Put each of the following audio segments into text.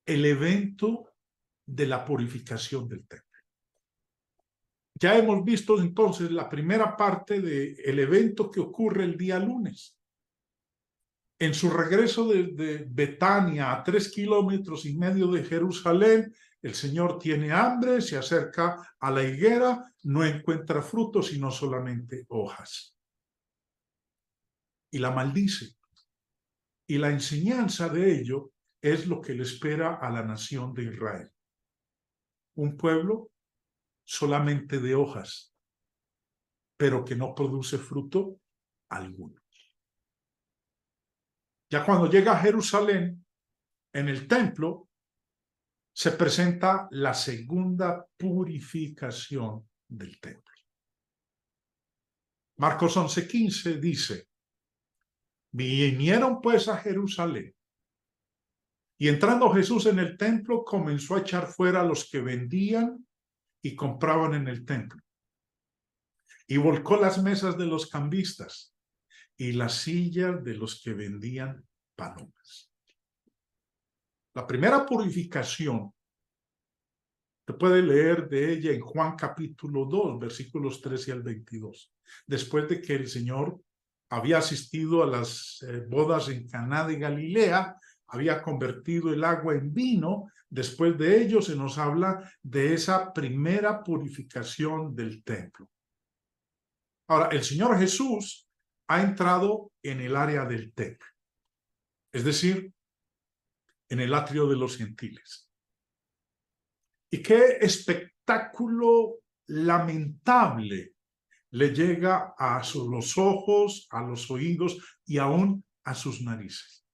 el evento de la purificación del templo. Ya hemos visto entonces la primera parte del evento que ocurre el día lunes. En su regreso de Betania, a 3,5 kilómetros de Jerusalén, el Señor tiene hambre, se acerca a la higuera, no encuentra frutos, sino solamente hojas. Y la maldice. Y la enseñanza de ello es lo que le espera a la nación de Israel. Un pueblo solamente de hojas, pero que no produce fruto alguno. Ya cuando llega a Jerusalén, en el templo, se presenta la segunda purificación del templo. Marcos 11:15 dice: vinieron pues a Jerusalén, y entrando Jesús en el templo, comenzó a echar fuera a los que vendían y compraban en el templo, y volcó las mesas de los cambistas y las sillas de los que vendían palomas. La primera purificación se puede leer de ella en Juan capítulo 2, versículos 13 al 22. Después de que el Señor había asistido a las bodas en Caná de Galilea, había convertido el agua en vino. Después de ello se nos habla de esa primera purificación del templo. Ahora, el Señor Jesús ha entrado en el área del templo, es decir, en el atrio de los gentiles. Y qué espectáculo lamentable le llega a los ojos, a los oídos y aún a sus narices.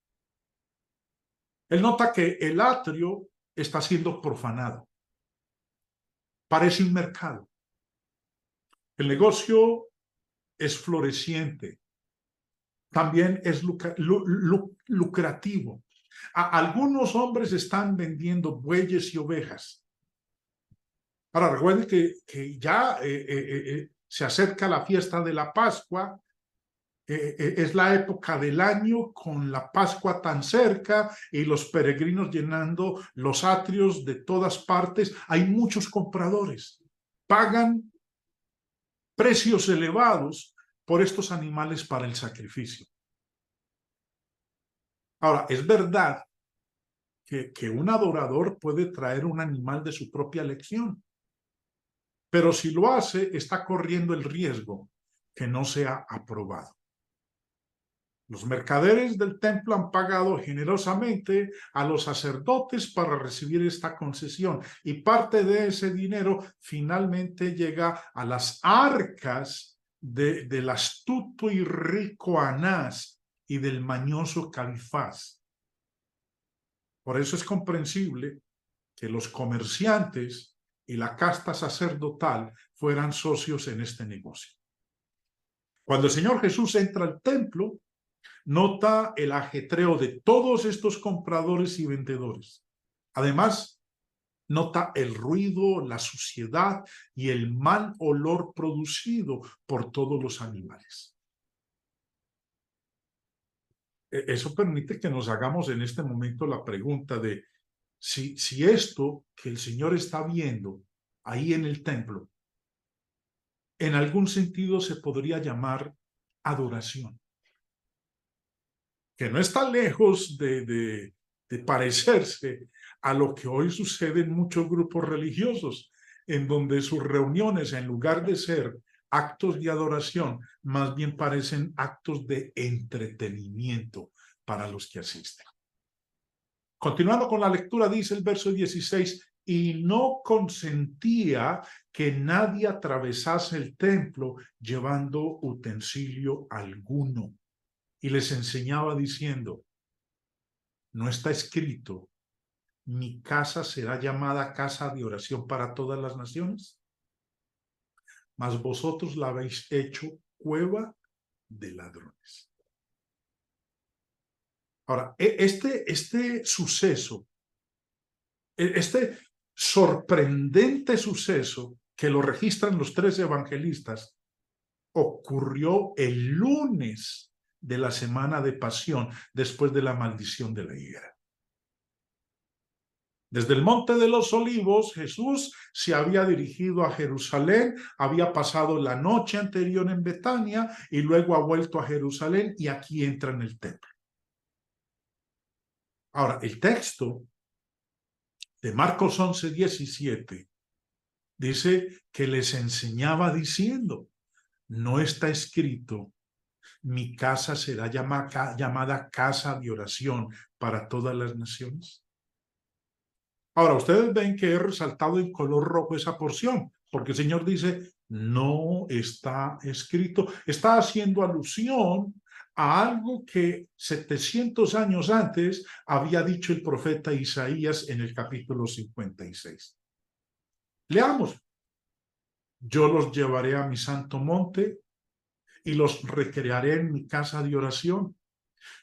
Él nota que el atrio está siendo profanado. Parece un mercado. El negocio es floreciente. También es lucrativo. Algunos hombres están vendiendo bueyes y ovejas. Ahora, recuerden que ya se acerca la fiesta de la Pascua. Es la época del año con la Pascua tan cerca y los peregrinos llenando los atrios de todas partes. Hay muchos compradores. Pagan precios elevados por estos animales para el sacrificio. Ahora, es verdad que un adorador puede traer un animal de su propia elección, pero si lo hace, está corriendo el riesgo que no sea aprobado. Los mercaderes del templo han pagado generosamente a los sacerdotes para recibir esta concesión, y parte de ese dinero finalmente llega a las arcas del astuto y rico Anás y del mañoso Caifás. Por eso es comprensible que los comerciantes y la casta sacerdotal fueran socios en este negocio. Cuando el Señor Jesús entra al templo, nota el ajetreo de todos estos compradores y vendedores. Además, nota el ruido, la suciedad y el mal olor producido por todos los animales. Eso permite que nos hagamos en este momento la pregunta de si esto que el Señor está viendo ahí en el templo, en algún sentido se podría llamar adoración, que no está lejos de parecerse a lo que hoy sucede en muchos grupos religiosos, en donde sus reuniones, en lugar de ser actos de adoración, más bien parecen actos de entretenimiento para los que asisten. Continuando con la lectura, dice el verso 16, y no consentía que nadie atravesase el templo llevando utensilio alguno. Y les enseñaba diciendo, ¿no está escrito, mi casa será llamada casa de oración para todas las naciones? Mas vosotros la habéis hecho cueva de ladrones. Ahora, este suceso, este sorprendente suceso que lo registran los 3 evangelistas, ocurrió el lunes de la semana de Pasión, después de la maldición de la higuera. Desde el Monte de los Olivos, Jesús se había dirigido a Jerusalén, había pasado la noche anterior en Betania y luego ha vuelto a Jerusalén y aquí entra en el templo. Ahora, el texto de Marcos 11:17 dice que les enseñaba diciendo, no está escrito, mi casa será llamada casa de oración para todas las naciones. Ahora, ustedes ven que he resaltado en color rojo esa porción, porque el Señor dice, no está escrito. Está haciendo alusión a algo que 700 años antes había dicho el profeta Isaías en el capítulo 56. Leamos. Yo los llevaré a mi santo monte y los recrearé en mi casa de oración.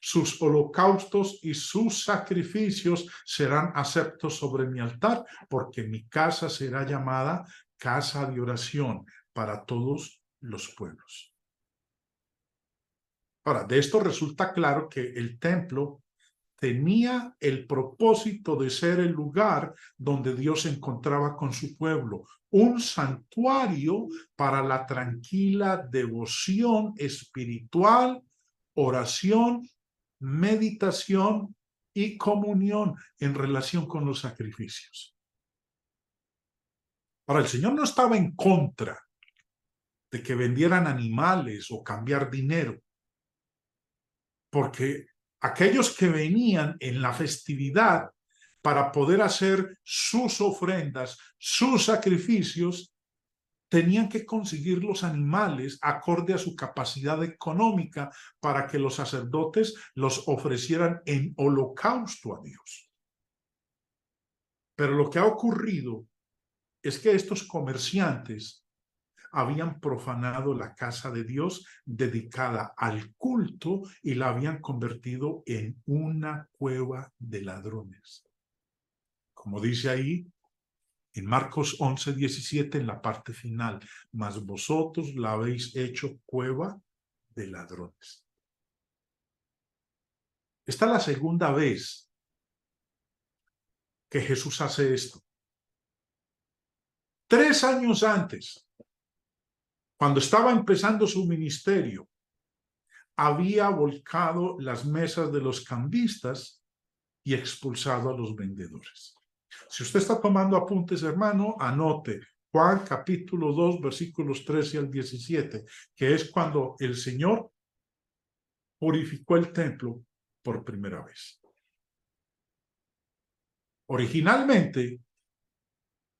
Sus holocaustos y sus sacrificios serán aceptos sobre mi altar, porque mi casa será llamada casa de oración para todos los pueblos. Ahora, de esto resulta claro que el templo tenía el propósito de ser el lugar donde Dios se encontraba con su pueblo, un santuario para la tranquila devoción espiritual, oración, meditación y comunión en relación con los sacrificios. Ahora, el Señor no estaba en contra de que vendieran animales o cambiar dinero, porque aquellos que venían en la festividad para poder hacer sus ofrendas, sus sacrificios, tenían que conseguir los animales acorde a su capacidad económica para que los sacerdotes los ofrecieran en holocausto a Dios. Pero lo que ha ocurrido es que estos comerciantes habían profanado la casa de Dios dedicada al culto y la habían convertido en una cueva de ladrones. Como dice ahí en Marcos 11:17 en la parte final, mas vosotros la habéis hecho cueva de ladrones. Esta es la segunda vez que Jesús hace esto. 3 años antes, cuando estaba empezando su ministerio, había volcado las mesas de los cambistas y expulsado a los vendedores. Si usted está tomando apuntes, hermano, anote Juan capítulo 2, versículos 13 al 17, que es cuando el Señor purificó el templo por primera vez. Originalmente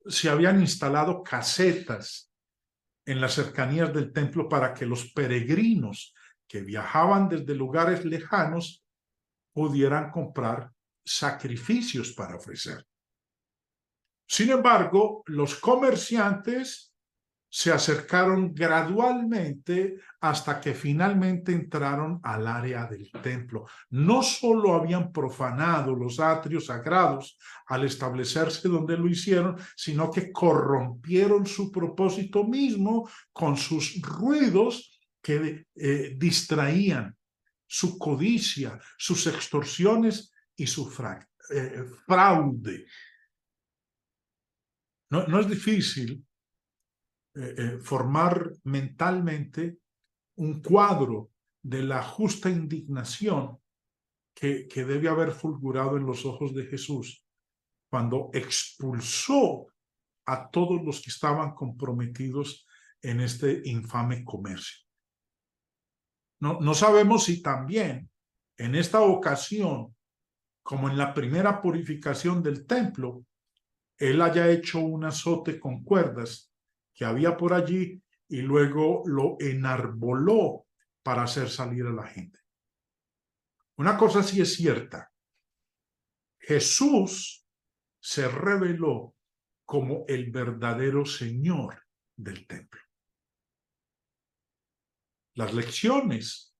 se habían instalado casetas en las cercanías del templo para que los peregrinos que viajaban desde lugares lejanos pudieran comprar sacrificios para ofrecer. Sin embargo, los comerciantes se acercaron gradualmente hasta que finalmente entraron al área del templo. No solo habían profanado los atrios sagrados al establecerse donde lo hicieron, sino que corrompieron su propósito mismo con sus ruidos que distraían, su codicia, sus extorsiones y su fraude. No es difícil formar mentalmente un cuadro de la justa indignación que debe haber fulgurado en los ojos de Jesús cuando expulsó a todos los que estaban comprometidos en este infame comercio. No sabemos si también en esta ocasión, como en la primera purificación del templo, él haya hecho un azote con cuerdas que había por allí y luego lo enarboló para hacer salir a la gente. Una cosa sí es cierta, Jesús se reveló como el verdadero Señor del templo. Las lecciones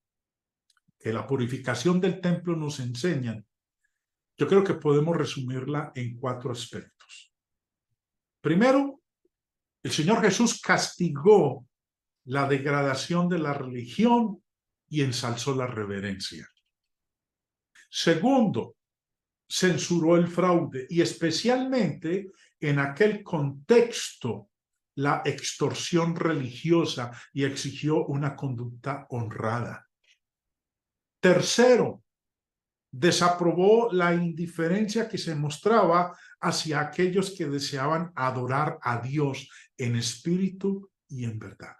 que la purificación del templo nos enseñan, yo creo que podemos resumirla en 4 aspectos. Primero, el Señor Jesús castigó la degradación de la religión y ensalzó la reverencia. Segundo, censuró el fraude y especialmente en aquel contexto la extorsión religiosa y exigió una conducta honrada. Tercero, desaprobó la indiferencia que se mostraba hacia aquellos que deseaban adorar a Dios en espíritu y en verdad.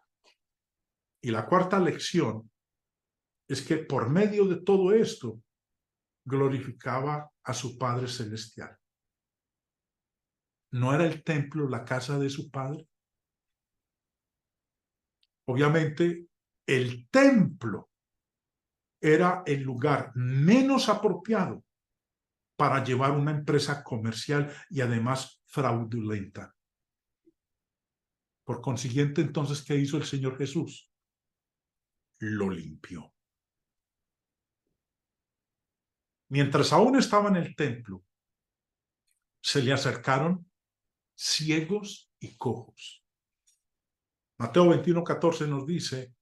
Y la cuarta lección es que por medio de todo esto glorificaba a su Padre Celestial. ¿No era el templo la casa de su Padre? Obviamente, el templo era el lugar menos apropiado para llevar una empresa comercial y además fraudulenta. Por consiguiente, entonces, ¿qué hizo el Señor Jesús? Lo limpió. Mientras aún estaba en el templo, se le acercaron ciegos y cojos. Mateo 21:14 nos dice,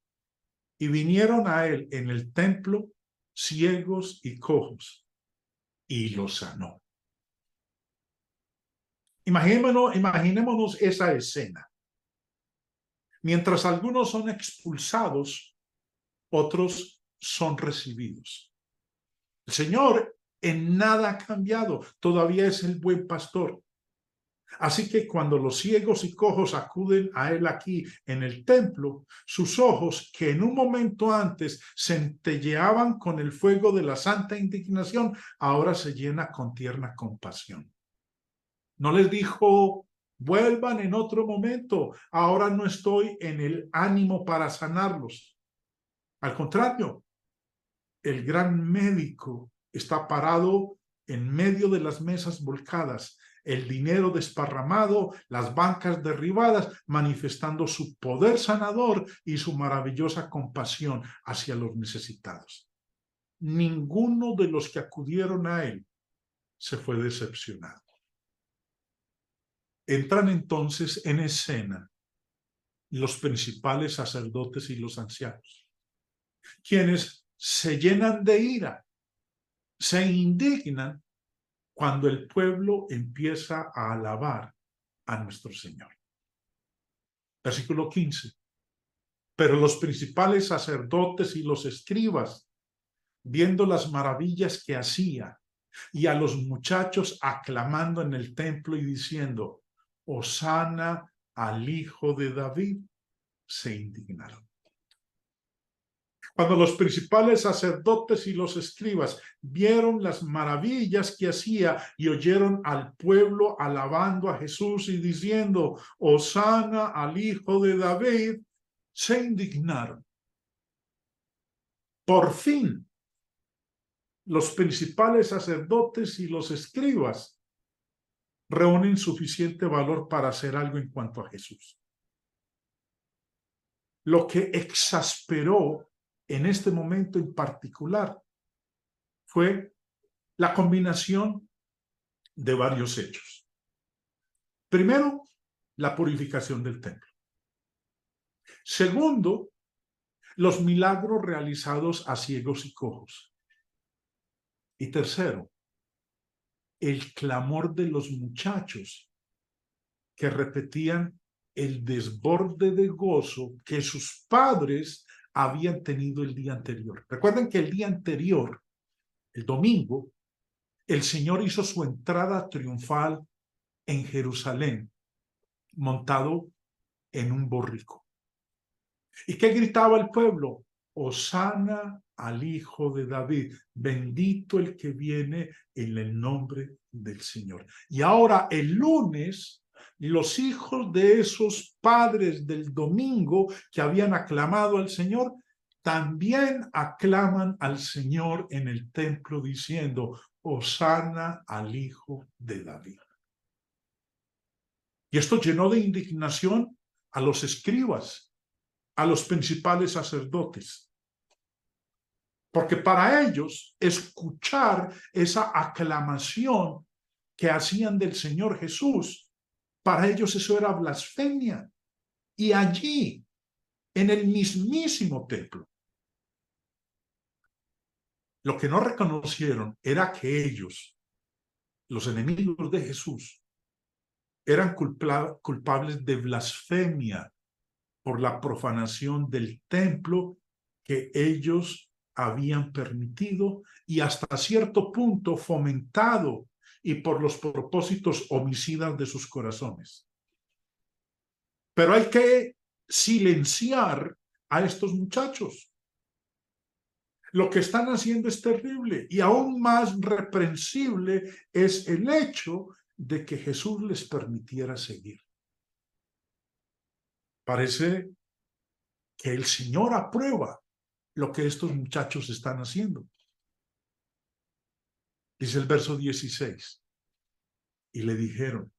y vinieron a él en el templo ciegos y cojos, y los sanó. Imaginémonos esa escena. Mientras algunos son expulsados, otros son recibidos. El Señor en nada ha cambiado, todavía es el buen pastor. Así que cuando los ciegos y cojos acuden a él aquí en el templo, sus ojos, que en un momento antes centelleaban con el fuego de la santa indignación, ahora se llena con tierna compasión. No les dijo, vuelvan en otro momento, ahora no estoy en el ánimo para sanarlos. Al contrario, el gran médico está parado en medio de las mesas volcadas, el dinero desparramado, las bancas derribadas, manifestando su poder sanador y su maravillosa compasión hacia los necesitados. Ninguno de los que acudieron a él se fue decepcionado. Entran entonces en escena los principales sacerdotes y los ancianos, quienes se llenan de ira, se indignan cuando el pueblo empieza a alabar a nuestro Señor. Versículo 15. Pero los principales sacerdotes y los escribas, viendo las maravillas que hacía, y a los muchachos aclamando en el templo y diciendo, Hosana al Hijo de David, se indignaron. Cuando los principales sacerdotes y los escribas vieron las maravillas que hacía y oyeron al pueblo alabando a Jesús y diciendo, Hosana al Hijo de David, se indignaron. Por fin, los principales sacerdotes y los escribas reúnen suficiente valor para hacer algo en cuanto a Jesús. Lo que exasperó en este momento en particular fue la combinación de varios hechos. Primero, la purificación del templo. Segundo, los milagros realizados a ciegos y cojos. Y tercero, el clamor de los muchachos que repetían el desborde de gozo que sus padres habían tenido el día anterior. Recuerden que el día anterior, el domingo, el Señor hizo su entrada triunfal en Jerusalén, montado en un borrico. ¿Y qué gritaba el pueblo? Hosana al Hijo de David, bendito el que viene en el nombre del Señor. Y ahora el lunes, los hijos de esos padres del domingo que habían aclamado al Señor, también aclaman al Señor en el templo diciendo, Hosana al Hijo de David. Y esto llenó de indignación a los escribas, a los principales sacerdotes. Porque para ellos, escuchar esa aclamación que hacían del Señor Jesús, para ellos eso era blasfemia. Y allí, en el mismísimo templo, lo que no reconocieron era que ellos, los enemigos de Jesús, eran culpables de blasfemia por la profanación del templo que ellos habían permitido y hasta cierto punto fomentado, y por los propósitos homicidas de sus corazones. Pero hay que silenciar a estos muchachos. Lo que están haciendo es terrible, y aún más reprensible es el hecho de que Jesús les permitiera seguir. Parece que el Señor aprueba lo que estos muchachos están haciendo. Dice el verso 16. Y le dijeron: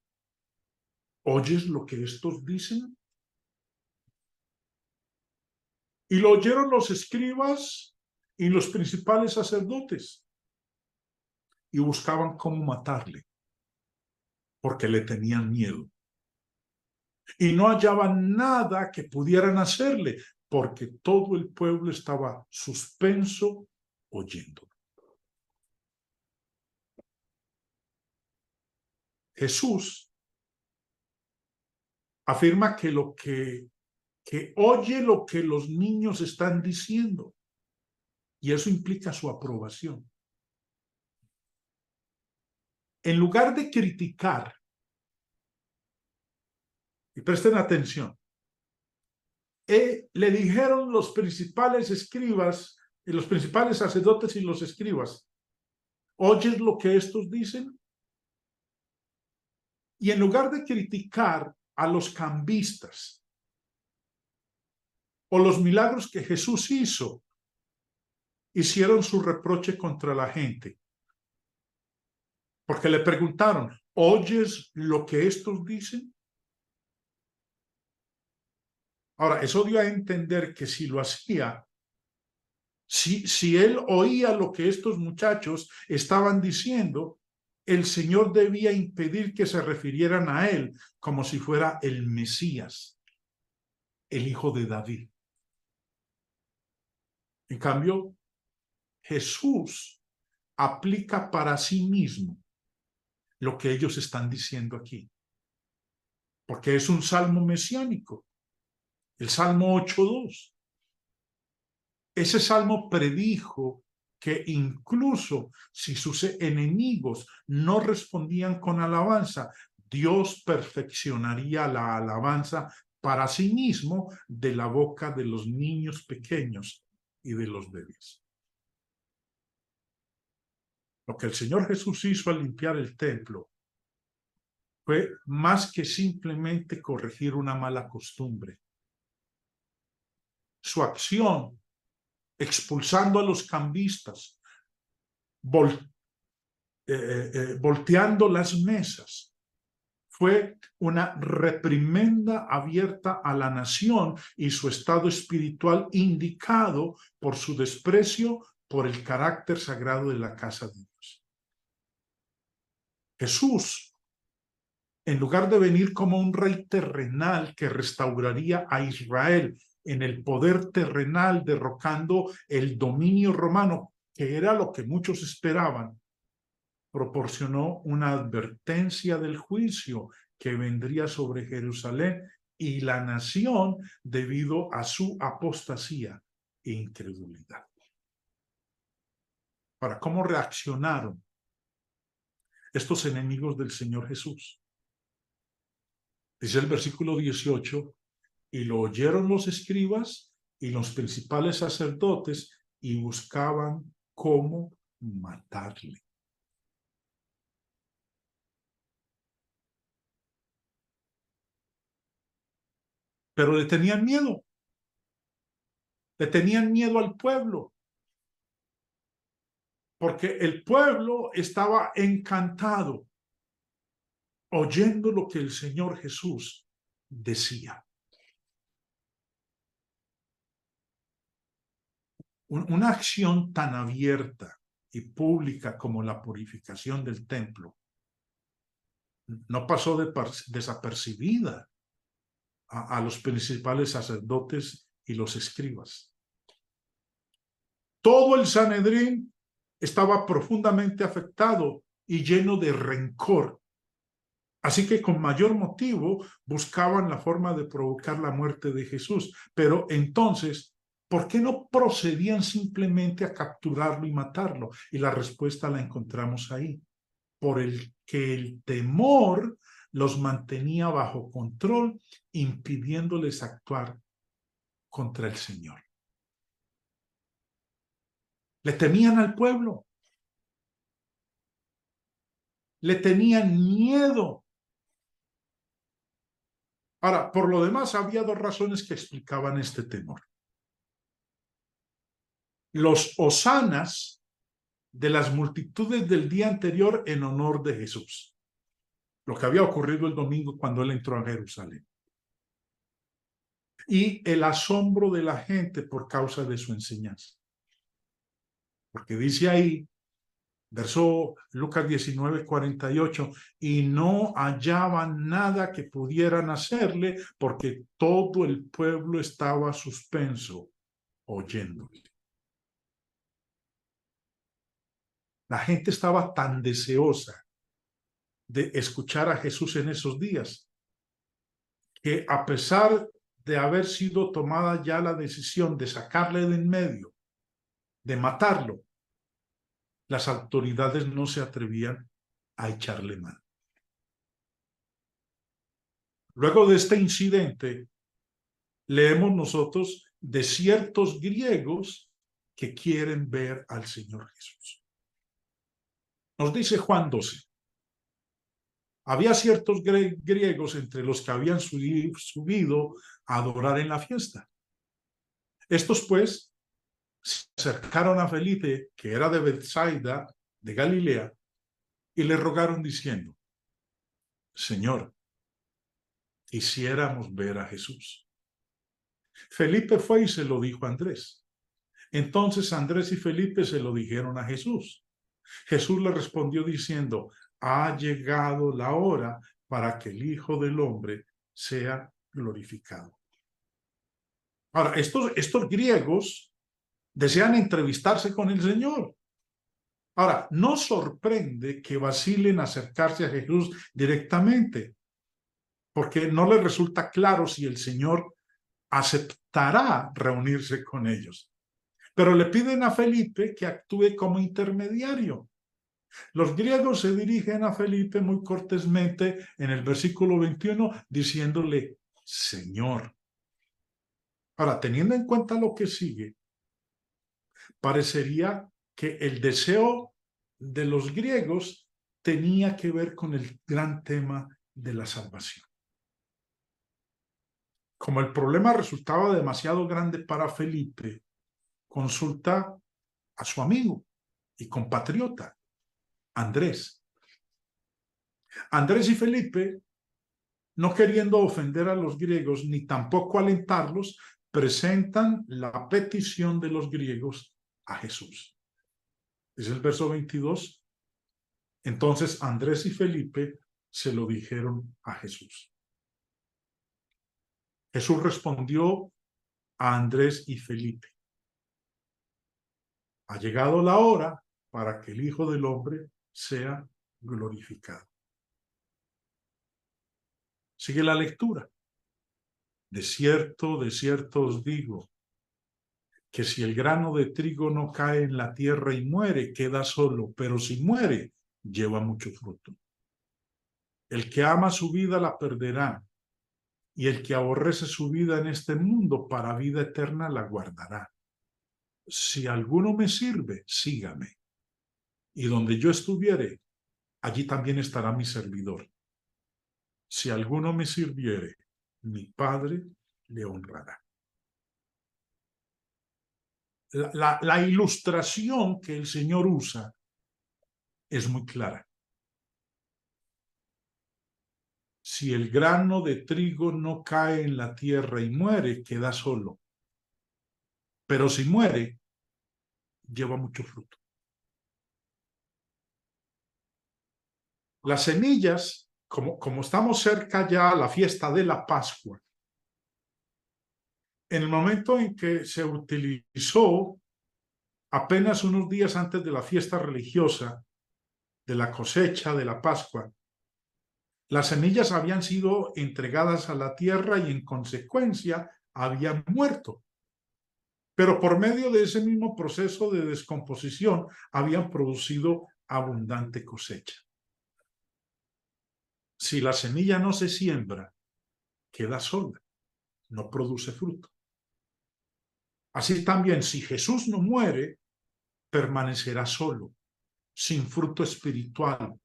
¿oyes lo que estos dicen? Y lo oyeron los escribas y los principales sacerdotes, y buscaban cómo matarle, porque le tenían miedo. Y no hallaban nada que pudieran hacerle, porque todo el pueblo estaba suspenso oyendo. Jesús afirma que oye lo que los niños están diciendo, y eso implica su aprobación. En lugar de criticar, y presten atención, le dijeron los principales escribas, y los principales sacerdotes y los escribas: ¿oyes lo que estos dicen? Y en lugar de criticar a los cambistas o los milagros que Jesús hizo, hicieron su reproche contra la gente, porque le preguntaron: ¿oyes lo que estos dicen? Ahora, eso dio a entender que si lo hacía, si él oía lo que estos muchachos estaban diciendo, el Señor debía impedir que se refirieran a él como si fuera el Mesías, el hijo de David. En cambio, Jesús aplica para sí mismo lo que ellos están diciendo aquí, porque es un salmo mesiánico, el Salmo 8:2. Ese salmo predijo que incluso si sus enemigos no respondían con alabanza, Dios perfeccionaría la alabanza para sí mismo de la boca de los niños pequeños y de los bebés. Lo que el Señor Jesús hizo al limpiar el templo fue más que simplemente corregir una mala costumbre. Su acción, expulsando a los cambistas, volteando las mesas, fue una reprimenda abierta a la nación y su estado espiritual indicado por su desprecio por el carácter sagrado de la casa de Dios. Jesús, en lugar de venir como un rey terrenal que restauraría a Israel en el poder terrenal, derrocando el dominio romano, que era lo que muchos esperaban, proporcionó una advertencia del juicio que vendría sobre Jerusalén y la nación debido a su apostasía e incredulidad. Ahora, ¿cómo reaccionaron estos enemigos del Señor Jesús? Dice el versículo 18: y lo oyeron los escribas y los principales sacerdotes y buscaban cómo matarle. Pero le tenían miedo. Le tenían miedo al pueblo, porque el pueblo estaba encantado oyendo lo que el Señor Jesús decía. Una acción tan abierta y pública como la purificación del templo no pasó desapercibida a los principales sacerdotes y los escribas. Todo el Sanedrín estaba profundamente afectado y lleno de rencor. Así que con mayor motivo buscaban la forma de provocar la muerte de Jesús. Pero entonces, ¿por qué no procedían simplemente a capturarlo y matarlo? Y la respuesta la encontramos ahí. Por el que el temor los mantenía bajo control, impidiéndoles actuar contra el Señor. Le temían al pueblo. Le tenían miedo. Ahora, por lo demás, había dos razones que explicaban este temor. Los hosanas de las multitudes del día anterior en honor de Jesús. Lo que había ocurrido el domingo cuando él entró a Jerusalén. Y el asombro de la gente por causa de su enseñanza. Porque dice ahí, verso Lucas 19:48, y no hallaban nada que pudieran hacerle porque todo el pueblo estaba suspenso oyéndole. La gente estaba tan deseosa de escuchar a Jesús en esos días que a pesar de haber sido tomada ya la decisión de sacarle de en medio, de matarlo, las autoridades no se atrevían a echarle mano. Luego de este incidente, leemos nosotros de ciertos griegos que quieren ver al Señor Jesús. Nos dice Juan 12. Había ciertos griegos entre los que habían subido a adorar en la fiesta. Estos, pues, se acercaron a Felipe, que era de Bethsaida, de Galilea, y le rogaron diciendo: Señor, quisiéramos ver a Jesús. Felipe fue y se lo dijo a Andrés. Entonces Andrés y Felipe se lo dijeron a Jesús. Jesús le respondió diciendo: ha llegado la hora para que el Hijo del Hombre sea glorificado. Ahora, estos griegos desean entrevistarse con el Señor. Ahora, no sorprende que vacilen acercarse a Jesús directamente, porque no les resulta claro si el Señor aceptará reunirse con ellos. Pero le piden a Felipe que actúe como intermediario. Los griegos se dirigen a Felipe muy cortésmente en el versículo 21 diciéndole: Señor. Ahora, teniendo en cuenta lo que sigue, parecería que el deseo de los griegos tenía que ver con el gran tema de la salvación. Como el problema resultaba demasiado grande para Felipe, consulta a su amigo y compatriota, Andrés. Andrés y Felipe, no queriendo ofender a los griegos ni tampoco alentarlos, presentan la petición de los griegos a Jesús. Es el verso 22. Entonces Andrés y Felipe se lo dijeron a Jesús. Jesús respondió a Andrés y Felipe: ha llegado la hora para que el Hijo del Hombre sea glorificado. Sigue la lectura. De cierto os digo, que si el grano de trigo no cae en la tierra y muere, queda solo, pero si muere, lleva mucho fruto. El que ama su vida la perderá, y el que aborrece su vida en este mundo para vida eterna la guardará. Si alguno me sirve, sígame, y donde yo estuviere, allí también estará mi servidor. Si alguno me sirviere, mi Padre le honrará. La ilustración que el Señor usa es muy clara. Si el grano de trigo no cae en la tierra y muere, queda solo. Pero si muere, lleva mucho fruto. Las semillas, como estamos cerca ya a la fiesta de la Pascua, en el momento en que se utilizó, apenas unos días antes de la fiesta religiosa, de la cosecha de la Pascua, las semillas habían sido entregadas a la tierra y en consecuencia habían muerto. Pero por medio de ese mismo proceso de descomposición habían producido abundante cosecha. Si la semilla no se siembra, queda sola, no produce fruto. Así también, si Jesús no muere, permanecerá solo, sin fruto espiritual,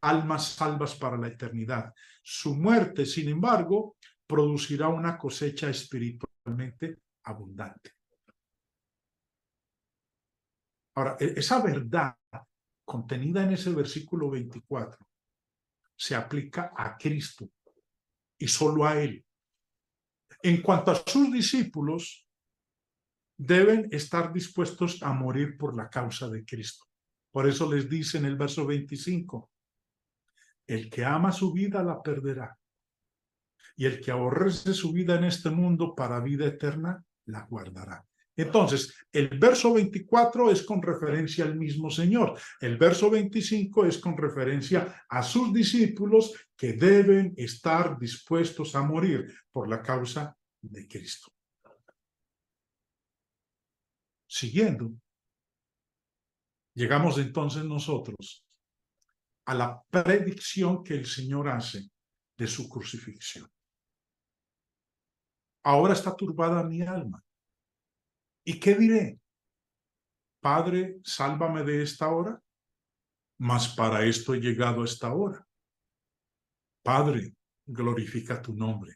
almas salvas para la eternidad. Su muerte, sin embargo, producirá una cosecha espiritualmente abundante. Ahora, esa verdad contenida en ese versículo 24 se aplica a Cristo y solo a Él. En cuanto a sus discípulos, deben estar dispuestos a morir por la causa de Cristo. Por eso les dice en el verso 25, el que ama su vida la perderá, y el que aborrece su vida en este mundo para vida eterna la guardará. Entonces, el verso 24 es con referencia al mismo Señor. El verso 25 es con referencia a sus discípulos que deben estar dispuestos a morir por la causa de Cristo. Siguiendo, llegamos entonces nosotros a la predicción que el Señor hace de su crucifixión. Ahora está turbada mi alma. ¿Y qué diré? Padre, sálvame de esta hora, mas para esto he llegado a esta hora. Padre, glorifica tu nombre.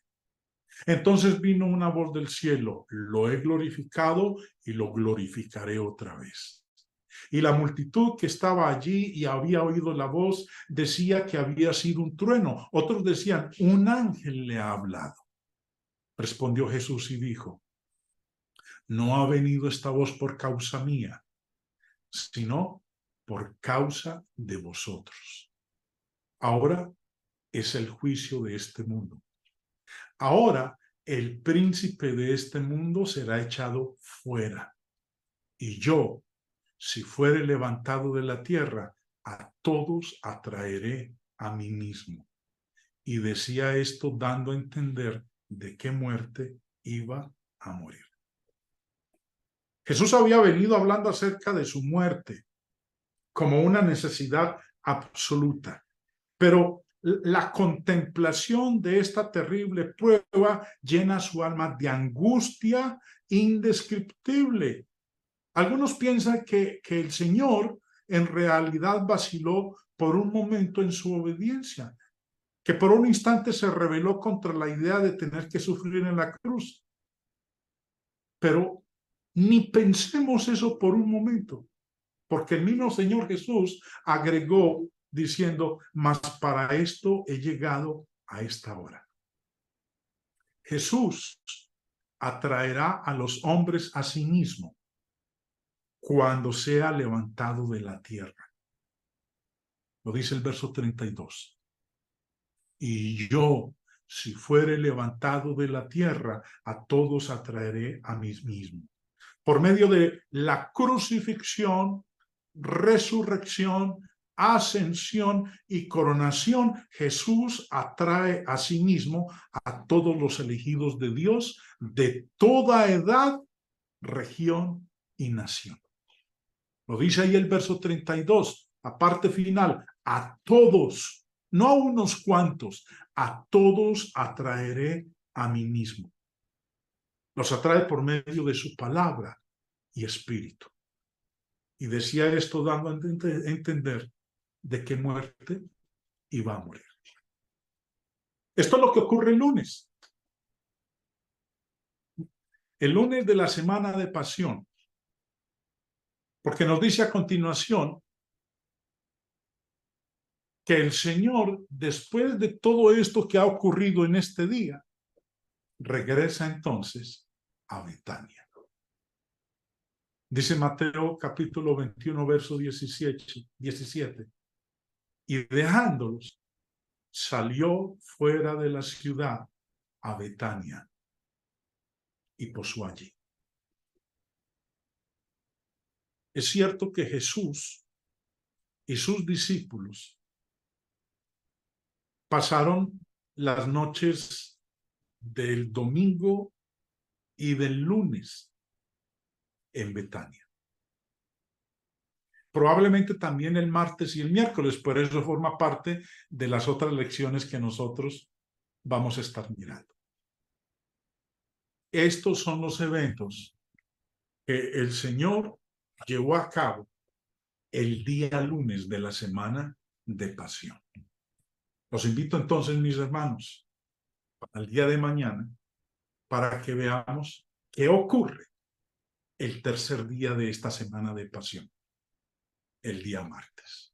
Entonces vino una voz del cielo, lo he glorificado y lo glorificaré otra vez. Y la multitud que estaba allí y había oído la voz decía que había sido un trueno. Otros decían, un ángel le ha hablado. Respondió Jesús y dijo, no ha venido esta voz por causa mía, sino por causa de vosotros. Ahora es el juicio de este mundo. Ahora el príncipe de este mundo será echado fuera. Y yo, si fuere levantado de la tierra, a todos atraeré a mí mismo. Y decía esto dando a entender de qué muerte iba a morir. Jesús había venido hablando acerca de su muerte como una necesidad absoluta, pero la contemplación de esta terrible prueba llena su alma de angustia indescriptible. Algunos piensan que el Señor en realidad vaciló por un momento en su obediencia, que por un instante se rebeló contra la idea de tener que sufrir en la cruz. Pero ni pensemos eso por un momento, porque el mismo Señor Jesús agregó diciendo, mas para esto he llegado a esta hora. Jesús atraerá a los hombres a sí mismo cuando sea levantado de la tierra. Lo dice el verso 32. Y yo, si fuere levantado de la tierra, a todos atraeré a mí mismo. Por medio de la crucifixión, resurrección, ascensión y coronación, Jesús atrae a sí mismo a todos los elegidos de Dios de toda edad, región y nación. Lo dice ahí el verso 32, la parte final, a todos, no a unos cuantos, a todos atraeré a mí mismo. Los atrae por medio de su palabra y espíritu. Y decía esto dando a entender de qué muerte iba a morir. Esto es lo que ocurre el lunes. El lunes de la semana de pasión. Porque nos dice a continuación que el Señor, después de todo esto que ha ocurrido en este día, regresa entonces a Betania. Dice Mateo capítulo 21, verso 17. Y dejándolos, salió fuera de la ciudad a Betania y posó allí. Es cierto que Jesús y sus discípulos pasaron las noches del domingo y del lunes en Betania. Probablemente también el martes y el miércoles, pero eso forma parte de las otras lecciones que nosotros vamos a estar mirando. Estos son los eventos que el Señor llevó a cabo el día lunes de la semana de Pasión. Los invito entonces, mis hermanos, al día de mañana para que veamos qué ocurre el tercer día de esta semana de Pasión, el día martes.